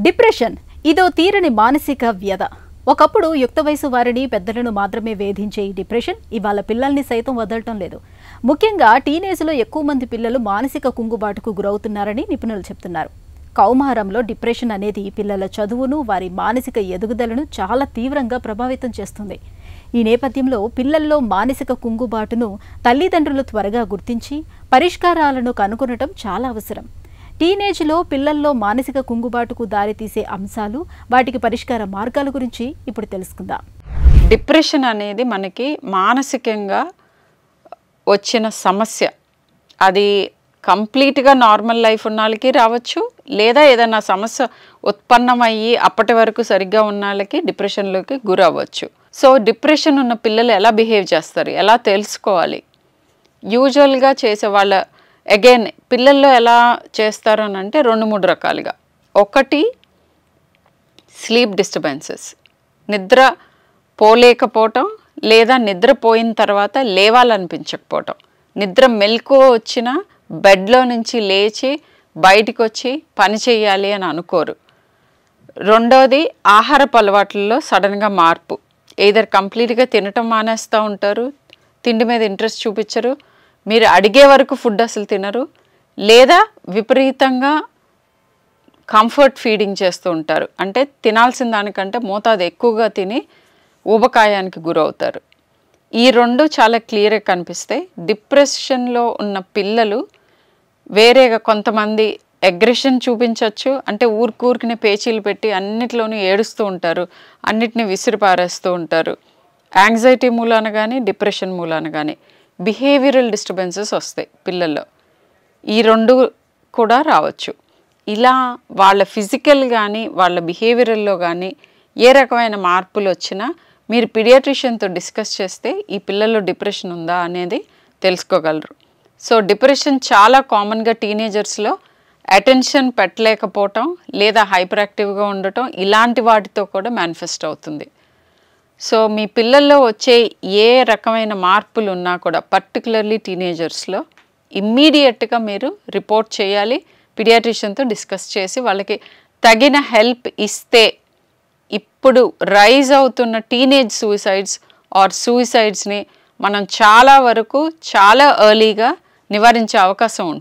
Depression ఇదో తీరని మానసిక వ్యధ. ఒకప్పుడు యుక్త వయసు వారిని పెద్దలను మాత్రమే వేధించే ఈ డిప్రెషన్ ఇవాళ పిల్లల్ని సైతం వదలటం లేదు. ముఖ్యంగా టీనేజ్లో ఎక్కువ మంది పిల్లలు మానసిక కుంగుబాటుకు గురవుతున్నారని నిపుణులు చెప్తున్నారు. కౌమారంలో డిప్రెషన్ అనేది పిల్లల చదువును, వారి మానసిక ఎదుగుదలను చాలా తీవ్రంగా ప్రభావితం చేస్తుంది. ఈ నేపథ్యంలో పిల్లల్లో మానసిక కుంగుబాటును తల్లిదండ్రులు త్వరగా గుర్తించి పరిష్కారాలను కనుగొనడం చాలా అవసరం. టీనేజ్లో పిల్లల్లో మానసిక కుంగుబాటుకు దారితీసే అంశాలు, వాటికి పరిష్కార మార్గాల గురించి ఇప్పుడు తెలుసుకుందాం. డిప్రెషన్ అనేది మనకి మానసికంగా వచ్చిన సమస్య. అది కంప్లీట్గా నార్మల్ లైఫ్ ఉన్న వాళ్ళకి రావచ్చు, లేదా ఏదైనా సమస్య ఉత్పన్నమయ్యి అప్పటి వరకు సరిగ్గా ఉన్న వాళ్ళకి డిప్రెషన్లోకి గురవ్వచ్చు. సో డిప్రెషన్ ఉన్న పిల్లలు ఎలా బిహేవ్ చేస్తారు, ఎలా తెలుసుకోవాలి? యూజువల్గా చేసే వాళ్ళ అగైన్ పిల్లల్లో ఎలా చేస్తారు అని అంటే 2-3 రకాలుగా. ఒకటి స్లీప్ డిస్టర్బెన్సెస్, నిద్ర పోలేకపోవటం, లేదా నిద్రపోయిన తర్వాత లేవాలనిపించకపోవటం. నిద్ర మెలకువ వచ్చినా బెడ్లో నుంచి లేచి బయటికి వచ్చి పని చేయాలి అని అనుకోరు. రెండోది ఆహారపు అలవాట్లలో సడన్గా మార్పు. ఏదర్ కంప్లీట్గా తినటం మానేస్తూ ఉంటారు, తిండి మీద ఇంట్రెస్ట్ చూపించరు, మీరు అడిగే వరకు ఫుడ్ అసలు తినరు, లేదా విపరీతంగా కంఫర్ట్ ఫీడింగ్ చేస్తూ ఉంటారు. అంటే తినాల్సిన దానికంటే మోతాదు ఎక్కువగా తిని ఊబకాయానికి గురవుతారు. ఈ రెండు చాలా క్లియర్గా కనిపిస్తాయి. డిప్రెషన్లో ఉన్న పిల్లలు వేరేగా కొంతమంది అగ్రెషన్ చూపించవచ్చు. అంటే ఊరికూరికినే పేచీలు పెట్టి అన్నిట్లోనూ ఏడుస్తూ ఉంటారు, అన్నిటిని విసిరిపారేస్తూ ఉంటారు. యాంగ్జైటీ మూలాన కానీ డిప్రెషన్ మూలాన కానీ బిహేవియరల్ డిస్టర్బెన్సెస్ వస్తాయి పిల్లల్లో. ఈ రెండు కూడా రావచ్చు. ఇలా వాళ్ళ ఫిజికల్ కానీ వాళ్ళ బిహేవియరల్లో కానీ ఏ రకమైన మార్పులు వచ్చినా మీరు పీడియాట్రిషియన్తో డిస్కస్ చేస్తే ఈ పిల్లల్లో డిప్రెషన్ ఉందా అనేది తెలుసుకోగలరు. సో డిప్రెషన్ చాలా కామన్గా టీనేజర్స్లో అటెన్షన్ పెట్టలేకపోవటం, లేదా హైపర్ యాక్టివ్గా ఉండటం, ఇలాంటి వాటితో కూడా మేనిఫెస్ట్ అవుతుంది. సో మీ పిల్లల్లో వచ్చే ఏ రకమైన మార్పులు ఉన్నా కూడా పర్టికులర్లీ టీనేజర్స్లో ఇమ్మీడియట్గా మీరు రిపోర్ట్ చేయాలి. పీడియాట్రిషియన్తో డిస్కస్ చేసి వాళ్ళకి తగిన హెల్ప్ ఇస్తే ఇప్పుడు రైజ్ అవుతున్న టీనేజ్ సూసైడ్స్ ఆర్ సూసైడ్స్ని మనం చాలా వరకు చాలా ఎర్లీగా నివారించే అవకాశం ఉంటుంది.